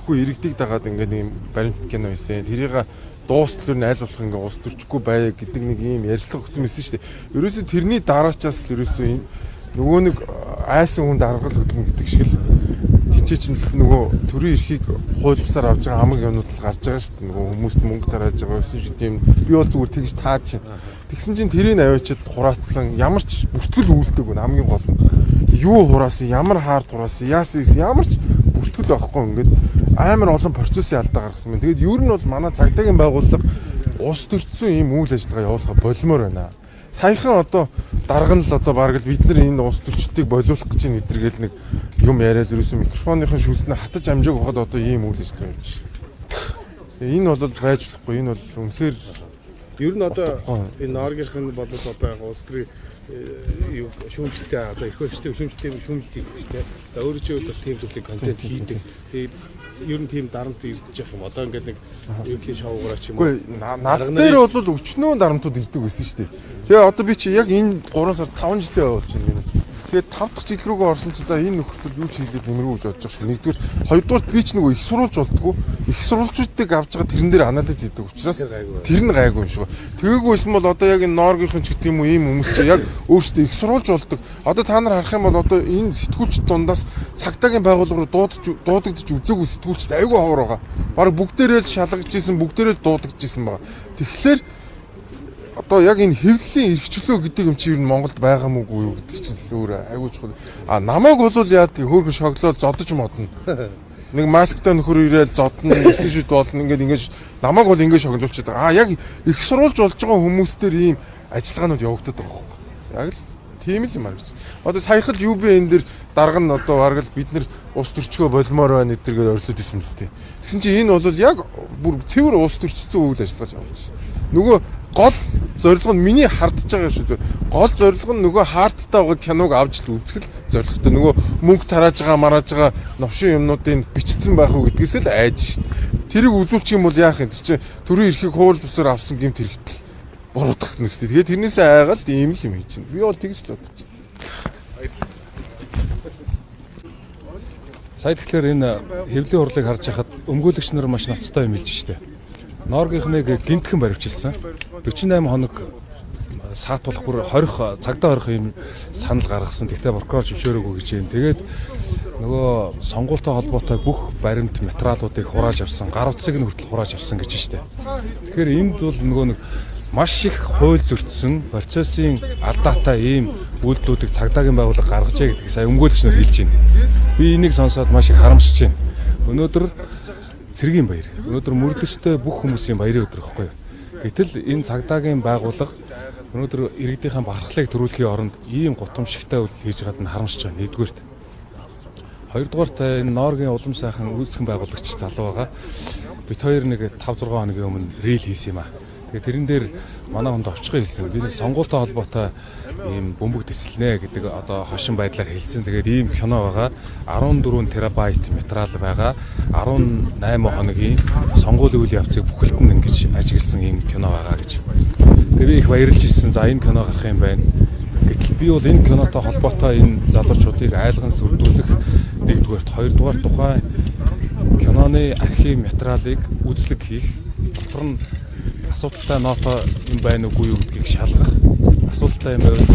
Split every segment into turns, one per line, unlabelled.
төрөхгүй иргэдийг дагаад ингээд нэг баримт кино хийсэн. Тэрийг дуустал нь аль болох ингээд ус төрчихгүй бай гэдэг нэг ийм ярьцлага өгсөн байсан шүү дээ. Ерөөсөө тэрний дараачаас л ерөөсөө нөгөө нэг айсан хүнд аргал хөдлөн гэдэг шиг л тэнцээ чинь нөгөө төрийн эрхийг хуулбсаар авч байгаа хамаг юмнууд л гарч байгаа шүү дээ. Нөгөө хүмүүст мөнгө тарааж байгаа гэсэн шүү дээ. Би бол зүгээр тэгж таад чинь. Тэгсэн чинь тэрийг аваачаад хураацсан ямар ч бүртгэл үйлдэг вэ хамгийн гол нь. Юу хураасан, ямар хаард хураасан, яасан ямар ч бүртгэл байхгүй ингээд амар олон процессын алдаа гаргасан байна. Тэгээд ер нь бол манай цагдаагийн байгууллага ус төрчсөн ийм үйл ажиллагаа явуулах болмоор байна. Саяхан одоо дарга нь л одоо бараг л бид нар энэ ус төрчдгийг болиулах гэж нэдэргээл нэг юм яриад ерөөсөн микрофоныхын шүүснээ хатаж амжааг хахад одоо ийм үйл ажиллагаа явж байна. Энэ бол байж болохгүй. Энэ бол үнэхээр
ер нь одоо энэ Норвегийн бол одоо улс төрийн юу шүүмжлэлтэй одоо их хөлчтэй шүүмжлэлтэй шүүмжлэлтэй шүү дээ. За өөрөө ч бас тийм төрлийн контент хийдэг. Тэгээд ер нь тийм дарамт ирдэж явах юм. Одоо ингээд нэг юулийн шоугаараа ч юм уу.
Над дээр бол өчнөө дарамтууд ирдэг байсан шүү дээ. Тэгээ одоо би чи яг энэ 3 сар 5 жилийн явуулж байна. Тэгээд 5 дахь жил рүүгээ орсон чи за энэ нөхцөл юу ч хийлээд нэмэргүй гэж бодож байгаа шүү. Нэгдүгээр, хоёрдугаар би ч нөгөө их сурвалж болдгоо. Их сурвалжуудыг авч байгаа тэрэн дээр анализ хийдэг учраас тэр нь гайгүй юм шиг. Тэгээгүй юм бол одоо яг энэ Норвегийнхэн ч гэдэг юм уу ийм хүмүүс чи яг өөрсдөө их сурвалж болдог. Одоо та нар харах юм бол одоо энэ сэтгүүлч дундаас цагдаагийн байгууллага руу дуудагдж үзээгүй сэтгүүлчд айгүй ховор байгаа. Бараг бүгдээрээ л шалгаж ийсэн, бүгдээрээ л дуудагдж ийсэн байгаа. Тэгэхээр одоо яг энэ хэвлэлийн эрхчлөө гэдэг юм чи ер нь Монголд байгаа мүү юу гэдэг чинь л өөр айгүй чухал. Намайг бол яа тий хөөрхөн шоглоод зодож модно. Нэг масктай нөхөр ирээл зодно, эсэн шүд болно ингээд намайг бол ингээд шоглуулчихад байгаа. Яг их сурвалж болж байгаа хүмүүс төр ийм ажиллагаанууд явагдаад байгаа юм. Яг л тийм л юм аа гэж. Одоо саяхан юу бэ энэ дэр дарга нь одоо бараг л бид нар ус төрчгөө болмоор байна гэдэргээд орилоод исэн мэт тий. Тэгсэн чи энэ бол яг бүр цэвэр ус төрчсөн үйл ажиллагаа явуулж байна. Нөгөө гол зорилго нь миний хардж байгаа шүү. Гол зорилго нь нөгөө хаарттай байгаа киног авч л үзэх л зорилготой. Нөгөө мөнгө тарааж байгаа, марааж байгаа новшин юмнуудыг бичсэн байх уу гэдгээс л айж шүү. Тэрийг үзүүлчих юм бол яах юм чи төрийн эрхийг хууль бусаар авсан гэмт хэрэгтэл буруудах нь шүү. Тэгээд тэрнээсээ айгаал ийм л юм хийж байна. Би бол тэгж л бодож байна.
Сая тэгэхээр энэ хэвлэлийн хурлыг харж хахад өмгөөлөгч нар маш ноцтой юм хэлж штэ. Норвегийнхныг гинтхэн баривчилсан. 48 хоног саатуулах бүр 20 цагдаа орох юм санал гаргасан. Тэгтээ прокурор зөвшөөрөөгүй гэж юм. Тэгээд нөгөө сонгуультай холбоотой бүх баримт материалуудыг хурааж авсан, гар утсыг нь хүртэл хурааж авсан гэж штэ. Тэгэхээр энд бол нөгөө нэг маш их хууль зөрчсөн процессын алдаатай ийм үйлдэлүүдийг цагдаагийн байгууллага гаргажээ гэдгийг сая өмгөөлөгч нар хэлж байна. Би энийг сонсоод маш их харамсаж байна. Өнөөдөр цэргийн баяр. Өнөөдөр мөрдөстэй бүх хүмүүсийн баярын өдөр гэхгүй юу. Гэтэл энэ цагдаагийн байгууллага өнөөдөр иргэдийнхэн бахархлыг төрүүлэхийн оронд ийм гутамшигтай үйл хийж байгаад нь харамсаж байна. Нэгдүгээрт. Хоёрдугаарт энэ Норвегийн улам сайхан үйлчлэгэн байгуулагч залуу байгаа. Бид хоёр нэг 5-6 хоногийн өмнө рил хийсэн юм аа. Тэгээ тэрэн дээр манай хүнд овчгоо хэлсэн. Би нэг сонгуультай холбоотой ийм бөмбөг тесэлнэ гэдэг одоо хошин байдлаар хэлсэн. Тэгээд ийм кино байгаа. 14 терабайт материал байгаа. 18 хоногийн сонгуулийн үйл явцыг бүхэлдэн ингэж ажигласан ийм кино байгаа гэж. Тэгээд би их баярлж ирсэн. За энэ кино гарах юм байна. Гэтэл би бол энэ кинотой холбоотой энэ залуучуудыг айлган сүрдүүлэх нэгдүгээрт, хоёрдугаар тухайн киноны архив материалыг үзлэг хийх, дотор нь асуудалтай ноото юм байна уугүй юу гэдгийг шалгах, асуудалтай юм байвал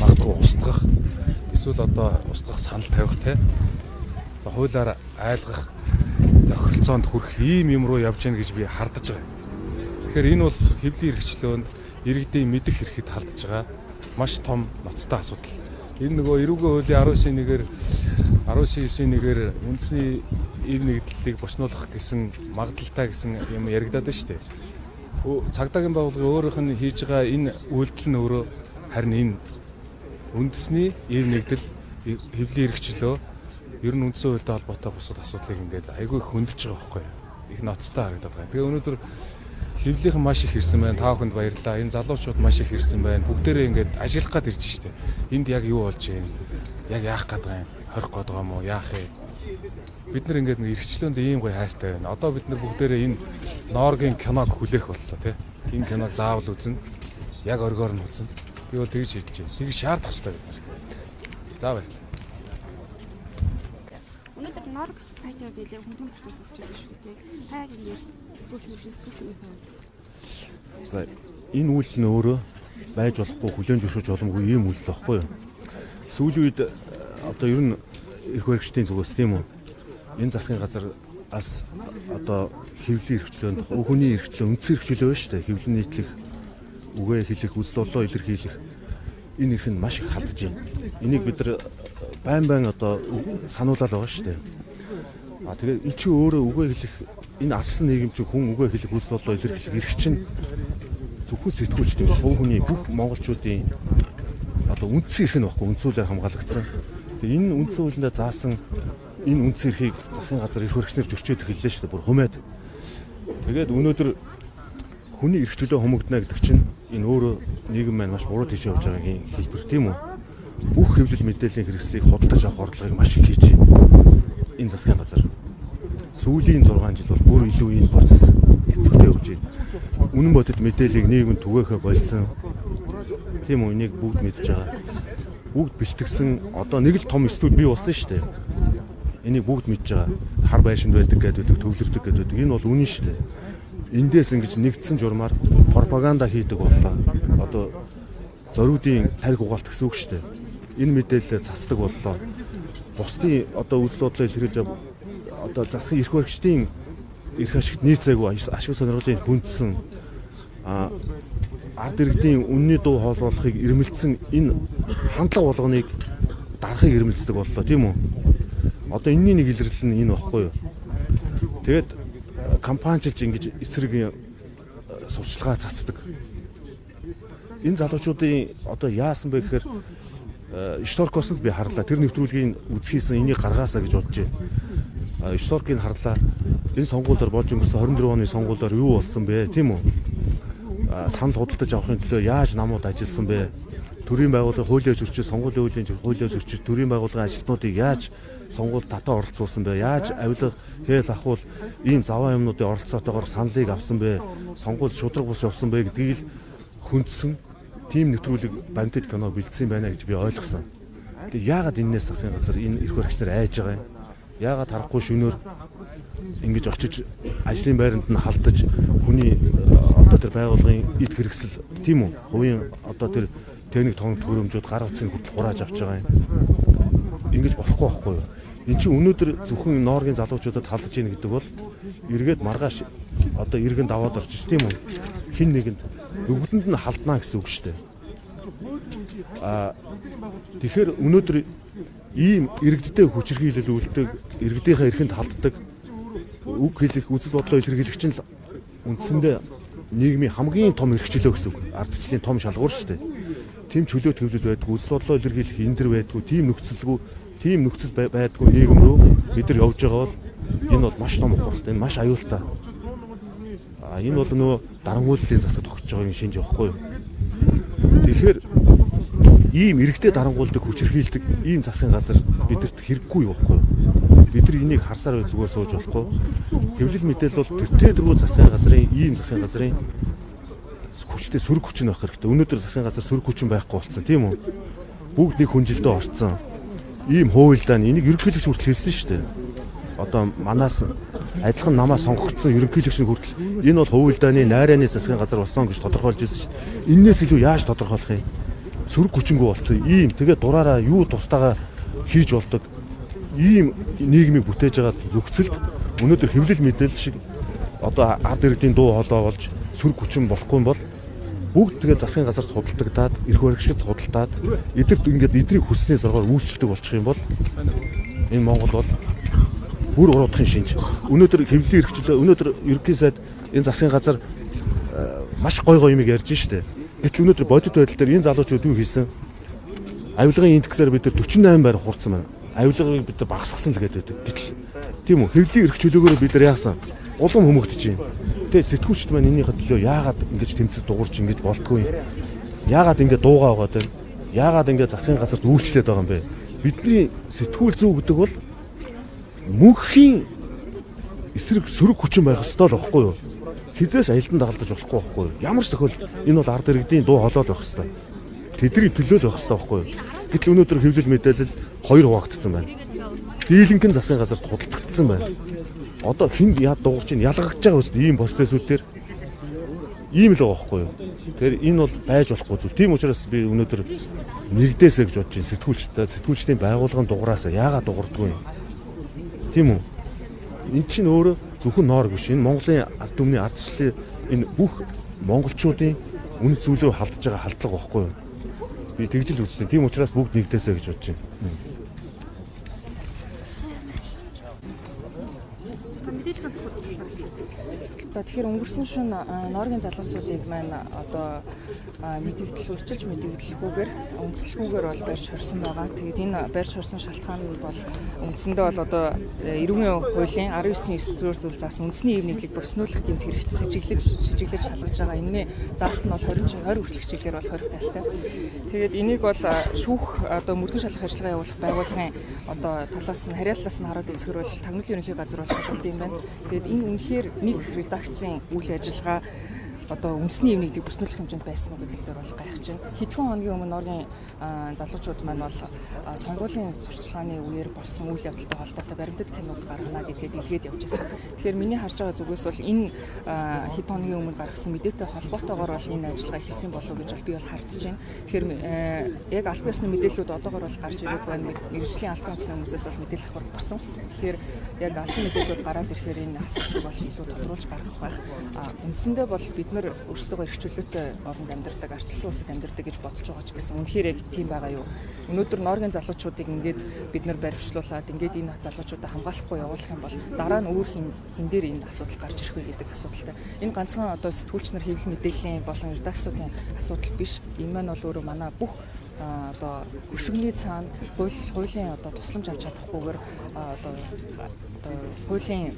магадгүй устгах, эсвэл одоо устгах санал тавих те. За хуулиар айлгах тохиролцоонд хүрэх ийм юм руу явж гэнэ гэж би хардаж байгаа. Тэгэхээр энэ бол хэвлэлийн эрхчлөөнд иргэдийн мэдэх хэрэгэд халдж байгаа маш том ноцтой асуудал. Энэ нөгөө эрүүгийн хуулийн 19-9-ээр үндэсний эв нэгдлийг босноолох гэсэн магадлалтай гэсэн юм яригадаад байна шүү дээ. Цагдаагийн байгууллага өөрийнх нь хийж байгаа энэ үйлдэл нь өөрөө харин энэ үндэсний эв нэгдэл хэвлэлийн эрхчлөө ер нь үндсэн хуультай холбоотой бусад асуудлыг ингээд айгүй их хөндөж байгаа байхгүй юу. Их ноцтой харагдаад байгаа. Тэгээ өнөөдөр хэвлэлийнхэн маш их ирсэн байна. Та бүхэнд баярлалаа. Энэ залуучууд маш их ирсэн байна. Бүгдээрээ ингээд ажиллах гээд ирж штэ. Энд яг юу болж байна? Яг яах гээд байгаа юм? Хорих гээд байгаа юм уу? Яах юм? Бид нар ингээд нэг эрхчлөөнд ийм гоё хайртай байна. Одоо бид нар бүгдээрээ энэ Норвегийн киног хүлээх боллоо тий. Энэ киног заавал үзнэ. Яг оргоор нь үзнэ. Би бол тэгж хийж байна. Тэгж шаардах хэрэгтэй бид нар. За баярлалаа.
Өнөөдөр Норвег сайтаа билээ хүндэн процесс болчихсон шүү дээ. Таг ингэ стуч юм байна.
За энэ үйл нь өөрөө байж болохгүй хүлээн зөвшөөрч боломгүй ийм үйл байхгүй юу? Сүүлийн үед одоо ер нь эрх баригчдын зүгээс тийм үү? Энэ засгийн газраас одоо хэвлэлийн эрхчлөөнд хүний эрхчлөө үндсэн эрхчлөө байна шүү дээ. Хэвлэл нийтлэх, үгээ хэлэх, үзэл бодлоо илэрхийлэх энэ эрх нь маш их халдаж байна. Энийг бид нар байн одоо сануулаад байгаа шүү дээ. Тэгээд энэ чи өөрөө үгээ хэлэх энэ алсан нийгэм чинь хүн үгээ хэлэх үзэл бодлоо илэрхийлэх эрх чинь зөвхөн сэтгүүлчд юм шүү. Хүний бүх монголчуудын одоо үндсэн эрх нь баггүй үндсүүлээр хамгаалагдсан. Тэгээ энэ үндсэн хуулиндаа заасан энэ үндсэн эрхийг засгийн газар эрх баригчнаар зөрчөөд эхэллээ шүү дээ. Бүр хумаад. Тэгээд өнөөдөр хүний эрх чөлөө хумагдана гэдэг чинь энэ өөрөө нийгэм маань маш буруу тийш явж байгаагийн хэлбэр тийм үү? Бүх хэвлэл мэдээллийн хэрэгслийг худалдаж авах ордлогыг маш их хийж байна. Энэ засгийн газар сүүлийн 6 жил бол бүр илүү энэ процесс идэвхтэй явж байна. Үнэн бодит мэдээллийг нийгэм түгээхэ болсон. Тийм үү, энийг бүгд мэдж байгаа. Бүгд бэлтгэсэн одоо нэг л том студ бий болсон шүү дээ. Энийг бүгд мэдж байгаа. Хар байшинд байдаг гэдэг, төвлөрдөг гэдэг. Энэ бол үнэн шүү дээ. Эндээс ингэж нэгдсэн журмаар пропаганда хийдэг боллоо. Одоо зориудын тарих угаалт гэсэн үг шүү дээ. Энэ мэдээлэлээ цацдаг боллоо. Бусдын одоо үзэл бодлоо илэрхийлж одоо засгийн эрх баригчдын эрх ашигт нийцээгүй ашиг сонирхлын хүндсэн ард иргэдийн үнний дуу хоолоолохыг ирмэлцсэн энэ хандлага болгоныг дарахыг ирмэлцдэг боллоо тийм үү? Одоо энэний нэг илэрлэл нь энэ багхгүй юу? Тэгээд компаничлж ингэж эсрэг сурчлагаа цацдаг. Энэ залуучуудын одоо яасан бэ гэхээр шторкоос нь би харлаа. Тэр нэвтрүүлгийн үзхийсэн энийг гаргаасаа гэж бодож байна. Шторкийг харлаа. Энэ сонгуулиар болж өнгөрсөн 24 оны сонгуулиар юу болсон бэ? Тийм үү? Санал худалдаж авахын төлөө яаж намууд ажилласан бэ? Төрийн байгууллагын хуулиа зөрчиж, сонгуулийн хуулиа зөрчиж, төрийн байгууллагын ажилтнуудыг яаж сонгуульд татаа оролцуулсан бэ? Яаж авилга хээл ахвал ийм заваа юмнуудын оролцоотойгоор саналыг авсан бэ? Сонгуульд шудраг бус явсан бэ гэдгийг л хүндсэн тим нэвтрүүлэг бандит кино бэлдсэн байна гэж би ойлгосон. Тэгээ яагаад энэс засгийн газар энэ эрх баригч нар айж байгаа юм? Яагаад харахгүй шөнөөр ингэж очиж ажлын байранд нь халдаж хүний одоо тэр байгууллагын эд хэрэгсэл тийм үү? Хувийн одоо тэр техник төгрөмжүүд гар утсыг хүртэл хурааж авч байгаа юм. Ингэж болохгүй байхгүй юу? Энд чинь өнөөдөр зөвхөн Норгийн залуучуудад халдаж ийн гэдэг бол эргээд маргааш одоо иргэн даваад орж ш тийм үү? Хин нэгэнд бүгдэнд нь халднаа гэсэн үг шүү дээ. Тэгэхээр өнөөдөр ийм иргэдтэй хүчирхийлэл үлддэг, иргэдийнхээ эрхэнд халддаг, үг хэлэх, үзэл бодлоо илэрхийлэх чинь үндсэндээ нийгмийн хамгийн том эрхчлөө гэсэн үг. Ардчлалын том шалгуур шүү дээ. Тим чөлөө төвлөл байдгүй, үзэл бодлоо илэрхийлэх энэ төр байдгүй, тим нөхцөл байдгүй нийгэм рүү бид нар явж байгаа бол энэ бол маш том ухралтай, энэ маш аюултай. Энэ бол нөгөө дарангууллын засаг тогтж байгаагийн шинж явахгүй юу? Тэгэхээр ийм иргэдэд дарангуулдаг, хүчирхийлдэг ийм засгийн газар бидэрт хэрэггүй юу байхгүй юу? Бид нар энийг харсаар зүгээр сууж болохгүй. Хэвлэл мэдээлэл бол тэр төрөө засгийн газрын ийм засгийн газрын хүчтэй сөрөг хүч нь байх хэрэгтэй. Өнөөдөр засгийн газар сөрөг хүч нь байхгүй болсон тийм үү? Бүгд нэг хүнжилдээ орцсон. Ийм хуулиудаа энийг ерөнхийлөгч хүртэл хэлсэн шүү дээ. Одоо манаас адилхан намаас сонгогдсон ерөнхийлөгчний хүртэл энэ бол хуулиуданы найрааны засгийн газар болсон гэж тодорхойлж ирсэн шүү дээ. Иннээс илүү яаж тодорхойлох юм? Сөрөг хүчингүй болсон. Ийм тэгээд дураараа юу тусдаагаа хийж болдог. Ийм нийгмийг бүтээж байгаа нөхцөлд өнөөдөр хэвлэл мэдээлэл шиг одоо ард иргэдийн дуу хоолой болж сөрөг хүчин болохгүй юм бол бүгд тэгээд засгийн газарт худалдагдаад, эрх баригчид худалдаад эдгэрт ингээд эдрийг хүссний зоргоор үйлчлдэг болчих юм бол энэ Монгол бол бүр уруудахын шинж. Өнөөдөр хэвлэлийн эрхчлөө өнөөдөр ерөнхий сайд энэ засгийн газар маш гой юмыг ярьж штэ. Гэтэл өнөөдөр бодит байдал дээр энэ залуучууд юу хийсэн? Авилгын индексээр бид нар 48 байр хурцсан байна. Авилгыг бид нар багасгасан л гэдэг. Гэтэл тийм үү? Хэвлэлийн эрхчлөөгөөр бид нар яасан? Улам хүмүүжиж байна. Тэгээ сэтгүүлчд маань энийхээ төлөө яагаад ингэж тэмцэл дуурч ингэж болтгүй юм? Яагаад ингэ дуугаа байгаа вэ? Яагаад ингэ засгийн газарт үйлчлээд байгаа юм бэ? Бидний сэтгүүл зүй гэдэг бол мөнхийн эсрэг сөрөг хүчин байх ёстой л байхгүй юу? Хизээс аялдан дагалдаж болохгүй байхгүй юу? Ямар ч тохиолдолд энэ бол ард иргэдийн дуу хоолой байх ёстой. Тэдний төлөө л байх ёстой байхгүй юу? Гэтэл өнөөдөр хэвлэл мэдээлэл хоёр хуваагдсан байна. дийлэнхэн засгийн газарт худалдагдсан байна. Одоо хэн дуурч ийн ялгагдж байгаа үст ийм процессүүдээр ийм л байгаа байхгүй юу. Тэгэхээр энэ бол байж болохгүй зүйл. Тийм учраас би өнөөдөр нэгдээсэ гэж бодож байна. Сэтгүүлчдийн байгууллагын дугаараас яагаад дуурдаггүй юм? Тийм үү? Энд чинь өөрөө зөвхөн ноор биш. Энэ Монголын ард түмний ардчлалын энэ бүх монголчуудын үнэт зүйлөөр халдж байгаа халдлага байхгүй юу? Би тэгж л үзсэн. Тийм учраас бүгд нэгдээсэ гэж бодож байна.
За тэгэхээр өнгөрсөн шөнө Норгийн залуусуудыг маань одоо мэдээлэл урьдчилж мэдээлэлгүйгээр үндэслэлгүйгээр бол барьж хорсон байгаа. Тэгээд энэ барьж хорсон шалтгаан нь бол үндсэндээ бол одоо эрүүгийн хуулийн 19.9 зүйл заасан үндэсний ив нийтлэг босноолох гэмт хэрэгт шижиглэж шалгаж байгаа. Энэний заалт нь бол 20 хүртэлх чиглэлээр бол 20 байлтай. Тэгээд энийг бол шүүх одоо мөрдөн шалгах ажиллагаа явуулах байгууллагын одоо талаас нь харьяаллаас нь хараад үзэхэр бол тагнуулын ерөнхий газар бол шалгагдсан юм байна. Тэгээд энэ үнэхээр нэг редакцийн үйл ажиллагаа одоо үндэсний ив нийтлэг босноолох хэмжээнд байсан уу гэдэг дээр бол гайхаж байна. Хэдхэн хоногийн өмнө Норгийн залуучууд маань бол сонгуулийн сурчлагын үеэр болсон үйл явдалтай холбоотой баримтат киног гаргана гэдгээ дэлгээд явж байсан. Тэгэхээр миний харж байгаа зүгээс бол энэ хэдхэн хоногийн өмнө гаргасан мэдээтэй холбоотойгоор бол энэ ажиллагаа эхэлсэн болов гэж би бол хардж байна. Тэгэхээр яг албан ёсны мэдээллүүд одоогоор бол гарч ирээд байна. Мэргэжлийн албан ёсны хүмүүсээс бол мэдээлэл авах болсон. Тэгэхээр яг албан мэдээллүүд гараад ирэхээр энэ асуудлыг бол илүү тодруулж гаргах байх. Үндсэндээ бол бид нар өөрсдөө эрх чөлөөтэй оронд амьдардаг, арчилсан улсад амьдардаг гэж бодож байгаа ч гэсэн үнэхээр яг тийм байгаа юу? Өнөөдөр Норгийн залуучуудыг ингээд бид нар баривчлуулаад ингээд энэ залуучуудаа хамгаалахгүй явуулах юм бол дараа нь өөр хин дээр энэ асуудал гарч ирэх вэ гэдэг асуудалтай. Энэ ганцхан одоо сэтгүүлч нар хэвлэл мэдээллийн болон редакцуудын асуудал биш. Энэ маань бол өөрөө манай бүх одоо хөшигний цаана хуулийн одоо тусламж авч чадахгүйгээр одоо хуулийн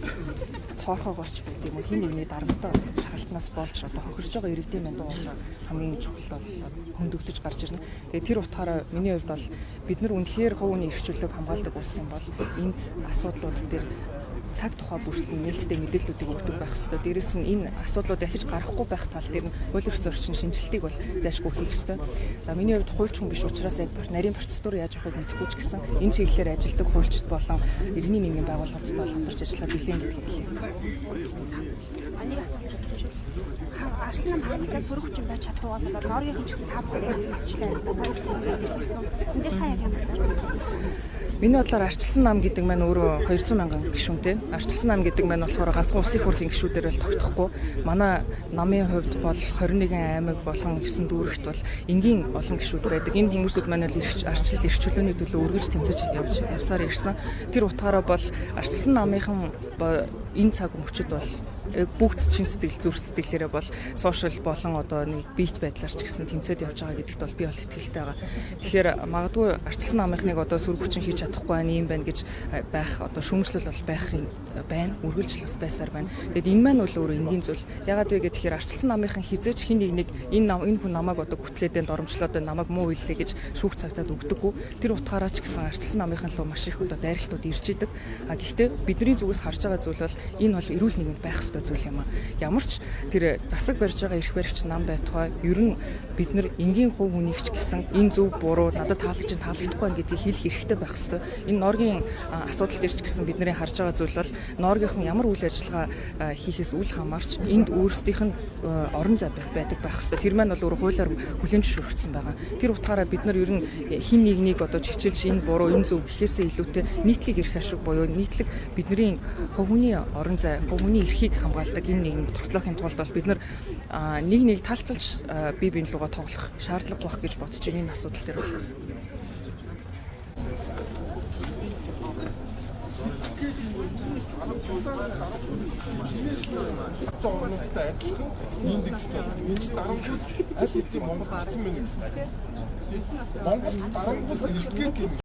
цоорхоогоорч байт юм уу хин нэгний дарамттай шахалтнаас болж одоо хохирж байгаа иргэдийн мэндүү бол хамгийн чухал бол хөндөгдөж гарч ирнэ. Тэгээ тэр утгаараа миний хувьд бол бид нар үнэхээр хувийн эрх чөлөөг хамгаалдаг улс юм бол энд асуудлууд дээр цаг тухай бүртэн нээлттэй мэдээллүүдийг өгдөг байх ёстой. Дээрээс нь энэ асуудлууд дахиж гарахгүй байх тал дээр нь хууль эрх зөрчин шинжилтийг бол зайлшгүй хийх ёстой. За миний хувьд хуульч хүн биш учраас яг нарийн процедур яаж явахыг мэдэхгүй ч гэсэн энэ чиглэлээр ажилладаг хуульчид болон иргэний нийгмийн байгууллагуудтай бол хамтарч ажиллах бэлэн гэдэг хэлье.
Арслан хамтдаа сөрөг хүчин байж чаддгаас болоод Норгийн ч гэсэн 5% эзэжлээ сайн ирсэн. Энд дээр та яг ямар бодож байна?
Миний бодлоор арчилсан нам гэдэг маань өөрөө 200 мянган гишүүнтэй. Арчилсан нам гэдэг маань болохоор ганцхан улсын их хурлын гишүүдээр л тогтохгүй. Манай намын хувьд бол 21 аймаг болон 9 дүүрэгт бол энгийн олон гишүүд байдаг. Энэ хүмүүсүүд маань л арчил эрх чөлөөний төлөө үргэлж тэмцэж явсаар ирсэн. Тэр утгаараа бол арчилсан намынхан энэ цаг мөчид бол бүгд чин сэтгэл зүрх сэтгэлээрээ бол сошиал болон одоо нэг биет байдлаар ч гэсэн тэмцээд явж байгаа гэдэгт бол би бол итгэлтэй байгаа. Тэгэхээр магадгүй арчилсан намынхныг одоо сөрөг хүчин хийж чадахгүй байна юм байна гэж байх одоо шүүмжлэл бол байх юм байна. Үргэлжлэл бас байсаар байна. Тэгэд энэ маань бол өөрөө энгийн зүйл. Ягаад вэ гэхээр арчилсан намынхан хизээч хин нэг энэ хүн намайг одоо гүтлээдээ доромжлоод намайг муу хэллээ гэж шүүх цагтаад өгдөггүй. Тэр утгаараа ч гэсэн арчилсан намынхан руу маш их одоо дайралтууд ирж идэг. Гэхдээ бидний зүгээс харж байгаа зүйл бол энэ бол эрүүл нийгэмд байх ёстой зүйл юм а. Ямар ч тэр засаг барьж байгаа эрх баригч нам байтугай ер нь бид нар энгийн хувь хүнийг ч гэсэн энэ зөв буруу надад таалагдахгүй байна гэдгийг хэлэх хэрэгтэй байх ёстой. Энэ Норгийн асуудал дээр ч гэсэн бидний харж байгаа зүйл бол Норгийнхан ямар үйл ажиллагаа хийхээс үл хамаарч энд өөрсдийнх нь орон зай байдаг байх ёстой. Тэр маань бол өөр хуулиар хүлэмж зөвшөөрөгдсөн байгаа. Тэр утгаараа бид нар ер нь хин нэгнийг одоо чичилж энэ буруу энэ зөв гэхээсээ илүүтэй нийтлэг эрх ашиг буюу нийтлэг бидний хувь хүний орон зай, хувь хүний эрхийг хамгаалдаг энэ нийгэм тогтлохын тулд бол бид нар нэг талцалж бие биен лугаа тоглох шаардлага байх гэж бодож байна энэ асуудал дээр бол.
Орнуудтай адилхан индекстэй. Энэ ч дарамт аль хэдийн Монгол гарсан байна гэсэн. Монгол дарамт иргэд